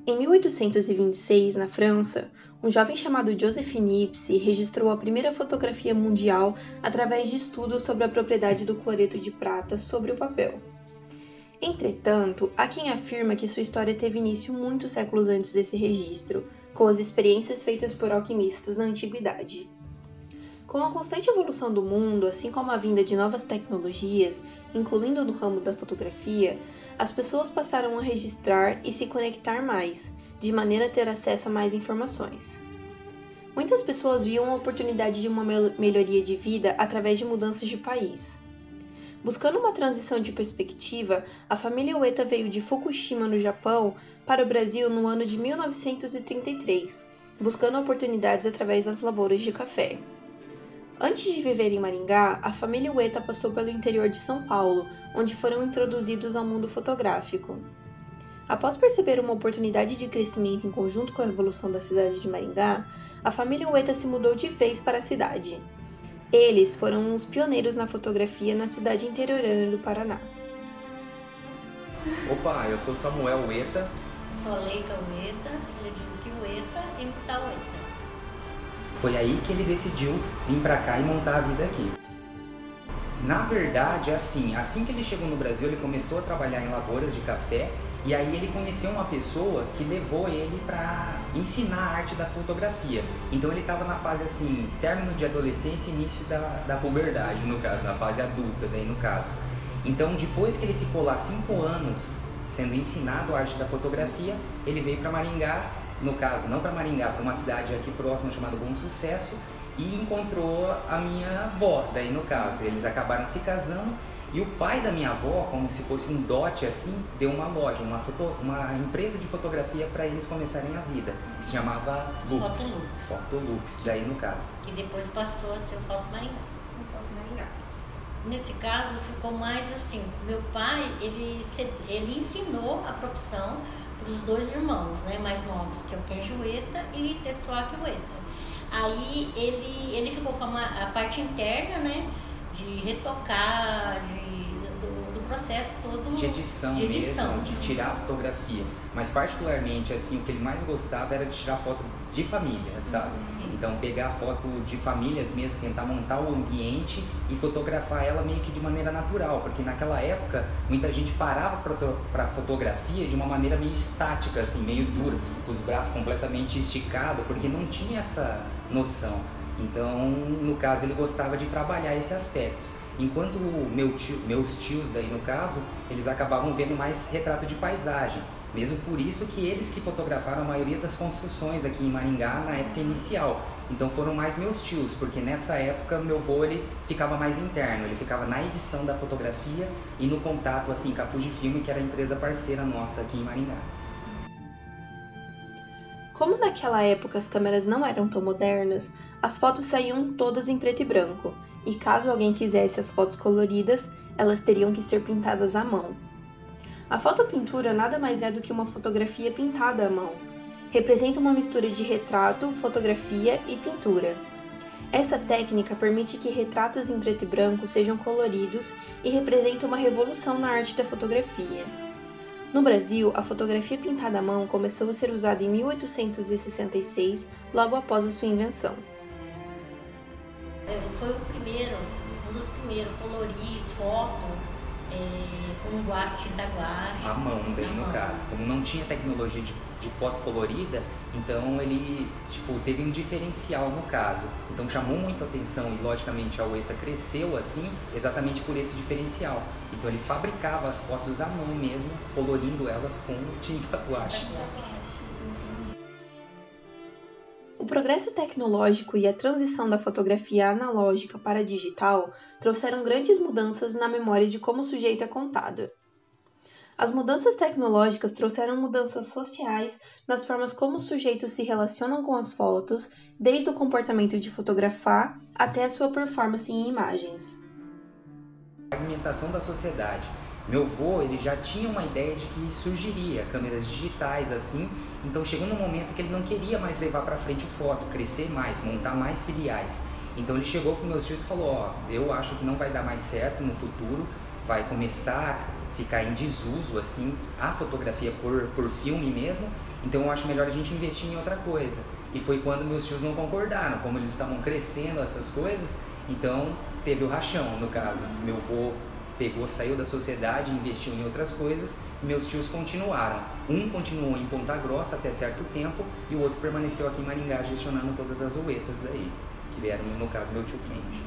Em 1826, na França, um jovem chamado Joseph Niepce registrou a primeira fotografia mundial através de estudos sobre a propriedade do cloreto de prata sobre o papel. Entretanto, há quem afirma que sua história teve início muitos séculos antes desse registro, com as experiências feitas por alquimistas na antiguidade. Com a constante evolução do mundo, assim como a vinda de novas tecnologias, incluindo no ramo da fotografia, as pessoas passaram a registrar e se conectar mais, de maneira a ter acesso a mais informações. Muitas pessoas viam a oportunidade de uma melhoria de vida através de mudanças de país. Buscando uma transição de perspectiva, a família Ueda veio de Fukushima, no Japão, para o Brasil no ano de 1933, buscando oportunidades através das lavouras de café. Antes de viver em Maringá, a família Ueda passou pelo interior de São Paulo, onde foram introduzidos ao mundo fotográfico. Após perceber uma oportunidade de crescimento em conjunto com a evolução da cidade de Maringá, a família Ueda se mudou de vez para a cidade. Eles foram os pioneiros na fotografia na cidade interiorana do Paraná. Opa, eu sou Samuel Ueda. Sou Leica Ueda, filha de Uki Ueda e Missa Ueda. Foi aí que ele decidiu vir pra cá e montar a vida aqui. Na verdade, assim que ele chegou no Brasil, ele começou a trabalhar em lavouras de café e aí ele conheceu uma pessoa que levou ele para ensinar a arte da fotografia. Então ele estava na fase assim, término de adolescência e início da puberdade, no caso, na fase adulta, daí no caso. Então depois que ele ficou lá 5 anos sendo ensinado a arte da fotografia, ele veio para Maringá, no caso, não para Maringá, para uma cidade aqui próxima chamada Bom Sucesso, e encontrou a minha avó, daí no caso. Eles acabaram se casando e o pai da minha avó, como se fosse um dote assim, deu uma loja, uma empresa de fotografia para eles começarem a vida. Se chamava Lux. Fotolux, daí no caso. Que depois passou a ser o Foto Maringá. Nesse caso ficou mais assim, meu pai, ele ensinou a profissão para os 2 irmãos, né, mais novos, que é o Kenji Ueda e Tetsuaki Ueda. Aí ele ficou com a parte interna, né, de retocar, do processo todo de edição mesmo, de tirar a fotografia. Mas particularmente, assim, o que ele mais gostava era de tirar foto de família, sabe? Então pegar foto de famílias mesmo, tentar montar o ambiente e fotografar ela meio que de maneira natural, porque naquela época muita gente parava para fotografia de uma maneira meio estática, assim, meio dura, com os braços completamente esticados, porque não tinha essa noção. Então, no caso, ele gostava de trabalhar esses aspectos. Enquanto meus tios, daí no caso, eles acabavam vendo mais retrato de paisagem. Mesmo por isso que eles que fotografaram a maioria das construções aqui em Maringá na época inicial. Então foram mais meus tios, porque nessa época meu avô ele ficava mais interno, ele ficava na edição da fotografia e no contato assim com a Fujifilm, que era a empresa parceira nossa aqui em Maringá. Como naquela época as câmeras não eram tão modernas, as fotos saíam todas em preto e branco, e caso alguém quisesse as fotos coloridas, elas teriam que ser pintadas à mão. A fotopintura nada mais é do que uma fotografia pintada à mão. Representa uma mistura de retrato, fotografia e pintura. Essa técnica permite que retratos em preto e branco sejam coloridos e representa uma revolução na arte da fotografia. No Brasil, a fotografia pintada à mão começou a ser usada em 1866, logo após a sua invenção. Ele foi um dos primeiros a colorir foto com guache, tinta guache. À mão, daí no caso. Como não tinha tecnologia de foto colorida, então ele teve um diferencial no caso. Então chamou muita atenção e logicamente a Ueda cresceu assim, exatamente por esse diferencial. Então ele fabricava as fotos à mão mesmo, colorindo elas com tinta guache. O progresso tecnológico e a transição da fotografia analógica para a digital trouxeram grandes mudanças na memória de como o sujeito é contado. As mudanças tecnológicas trouxeram mudanças sociais nas formas como os sujeitos se relacionam com as fotos, desde o comportamento de fotografar até a sua performance em imagens. A fragmentação da sociedade. Meu avô, ele já tinha uma ideia de que surgiria câmeras digitais assim, então chegou num momento que ele não queria mais levar para frente o foto, crescer mais, montar mais filiais. Então ele chegou para meus tios e falou, ó, eu acho que não vai dar mais certo no futuro, vai começar a ficar em desuso, assim, a fotografia por filme mesmo, então eu acho melhor a gente investir em outra coisa. E foi quando meus tios não concordaram, como eles estavam crescendo essas coisas, então teve o rachão, no caso. Meu avô saiu da sociedade, investiu em outras coisas, e meus tios continuaram. Um continuou em Ponta Grossa até certo tempo, e o outro permaneceu aqui em Maringá, gestionando todas as uetas daí, que vieram, no caso, meu tio Kenji.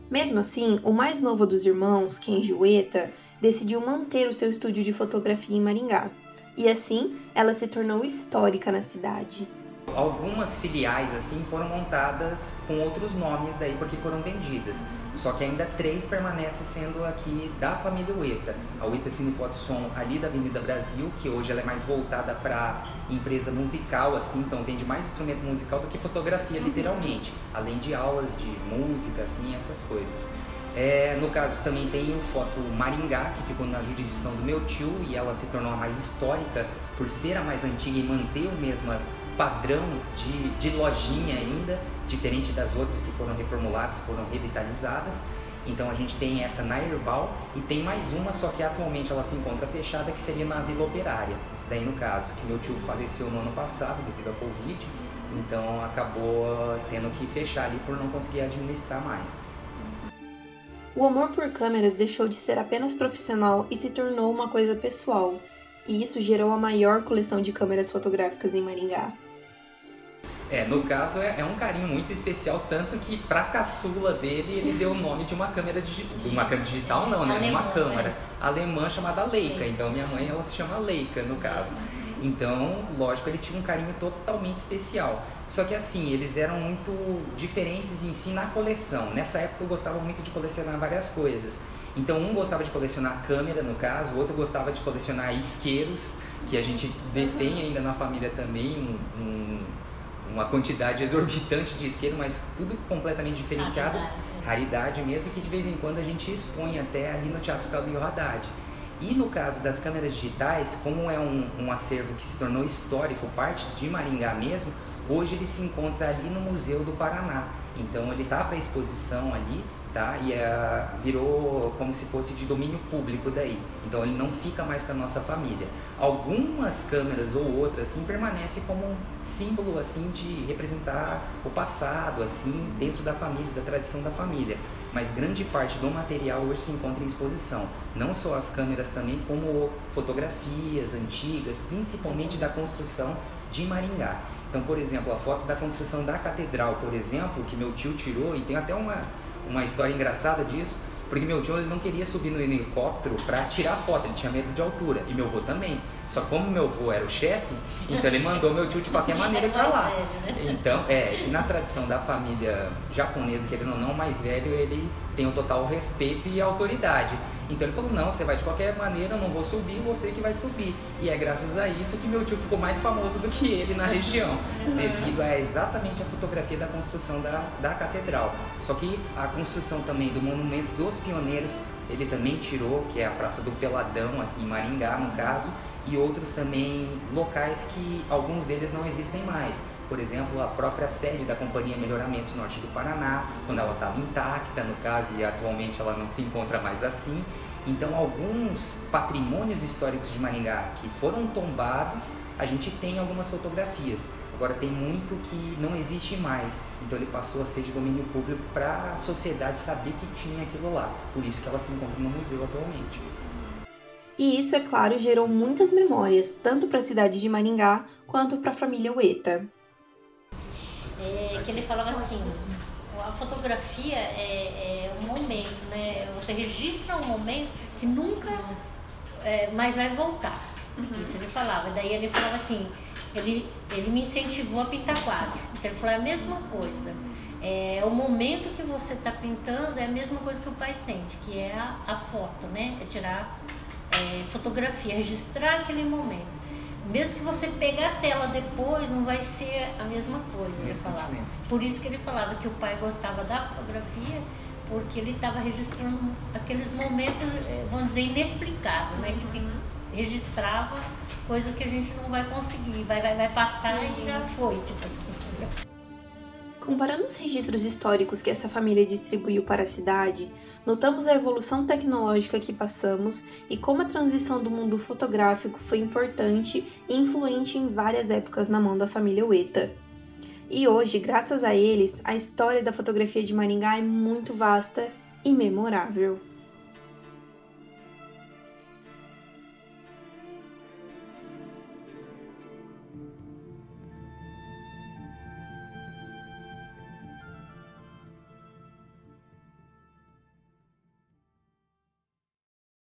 Mesmo assim, o mais novo dos irmãos, Kenji Ueta, decidiu manter o seu estúdio de fotografia em Maringá. E assim, ela se tornou histórica na cidade. Algumas filiais assim foram montadas com outros nomes daí porque foram vendidas. Só que ainda 3 permanecem sendo aqui da família Ueta. A Ueta Cine Foto Som ali da Avenida Brasil, que hoje ela é mais voltada para empresa musical, assim, então vende mais instrumento musical do que fotografia, literalmente. Além de aulas de música, assim, essas coisas. No caso também tem o Foto Maringá, que ficou na jurisdição do meu tio, e ela se tornou a mais histórica por ser a mais antiga e manter o mesmo padrão de lojinha ainda, diferente das outras que foram reformuladas, foram revitalizadas. Então a gente tem essa na Erval e tem mais uma, só que atualmente ela se encontra fechada, que seria na Vila Operária. Daí no caso, que meu tio faleceu no ano passado devido à Covid, então acabou tendo que fechar ali por não conseguir administrar mais. O amor por câmeras deixou de ser apenas profissional e se tornou uma coisa pessoal. E isso gerou a maior coleção de câmeras fotográficas em Maringá. No caso é um carinho muito especial, tanto que pra caçula dele ele deu o nome de uma câmera digital não, né? Uma câmera alemã chamada Leica. Então minha mãe, ela se chama Leica no caso. Então, lógico, ele tinha um carinho totalmente especial. Só que assim, eles eram muito diferentes em si na coleção. Nessa época eu gostava muito de colecionar várias coisas. Então um gostava de colecionar câmera, no caso, o outro gostava de colecionar isqueiros, que a gente detém ainda na família também, uma quantidade exorbitante de isqueiro, mas tudo completamente diferenciado, raridade mesmo, e que de vez em quando a gente expõe até ali no Teatro Calil Haddad. E no caso das câmeras digitais, como é um acervo que se tornou histórico, parte de Maringá mesmo, hoje ele se encontra ali no Museu do Paraná. Então ele está para exposição ali, tá? E virou como se fosse de domínio público daí. Então ele não fica mais com a nossa família. Algumas câmeras ou outras assim permanecem como um símbolo assim de representar o passado assim dentro da família, da tradição da família. Mas grande parte do material hoje se encontra em exposição. Não só as câmeras também, como fotografias antigas, principalmente da construção de Maringá. Então, por exemplo, a foto da construção da catedral, por exemplo, que meu tio tirou, e tem até uma história engraçada disso, porque meu tio ele não queria subir no helicóptero para tirar foto, ele tinha medo de altura, e meu avô também. Só que como meu avô era o chefe, então ele mandou meu tio de qualquer maneira para lá. Então, que na tradição da família japonesa, querendo ou não, o mais velho, ele tem o total respeito e autoridade. Então ele falou, não, você vai de qualquer maneira, eu não vou subir, você que vai subir. E é graças a isso que meu tio ficou mais famoso do que ele na região, devido a exatamente a fotografia da construção da catedral. Só que a construção também do Monumento dos Pioneiros, ele também tirou, que é a Praça do Peladão, aqui em Maringá, no caso, e outros também locais que alguns deles não existem mais. Por exemplo, a própria sede da Companhia Melhoramentos Norte do Paraná, quando ela estava intacta, no caso, e atualmente ela não se encontra mais assim. Então, alguns patrimônios históricos de Maringá que foram tombados, a gente tem algumas fotografias. Agora, tem muito que não existe mais. Então, ele passou a ser de domínio público para a sociedade saber que tinha aquilo lá. Por isso que ela se encontra no museu atualmente. E isso, é claro, gerou muitas memórias, tanto para a cidade de Maringá, quanto para a família Ueta. Que ele falava assim, a fotografia é um momento, né? Você registra um momento que nunca mais vai voltar. Isso ele falava. E daí ele falava assim, ele me incentivou a pintar quadro. Então ele falou, é a mesma coisa. O momento que você está pintando é a mesma coisa que o pai sente, que é a foto, né? É tirar fotografia, registrar aquele momento. Mesmo que você pegar a tela depois, não vai ser a mesma coisa, ele falava. Por isso que ele falava que o pai gostava da fotografia, porque ele estava registrando aqueles momentos, vamos dizer, inexplicáveis, né? Que registrava coisa que a gente não vai conseguir, vai passar e já foi, tipo assim. Comparando os registros históricos que essa família distribuiu para a cidade, notamos a evolução tecnológica que passamos e como a transição do mundo fotográfico foi importante e influente em várias épocas na mão da família Ueta. E hoje, graças a eles, a história da fotografia de Maringá é muito vasta e memorável.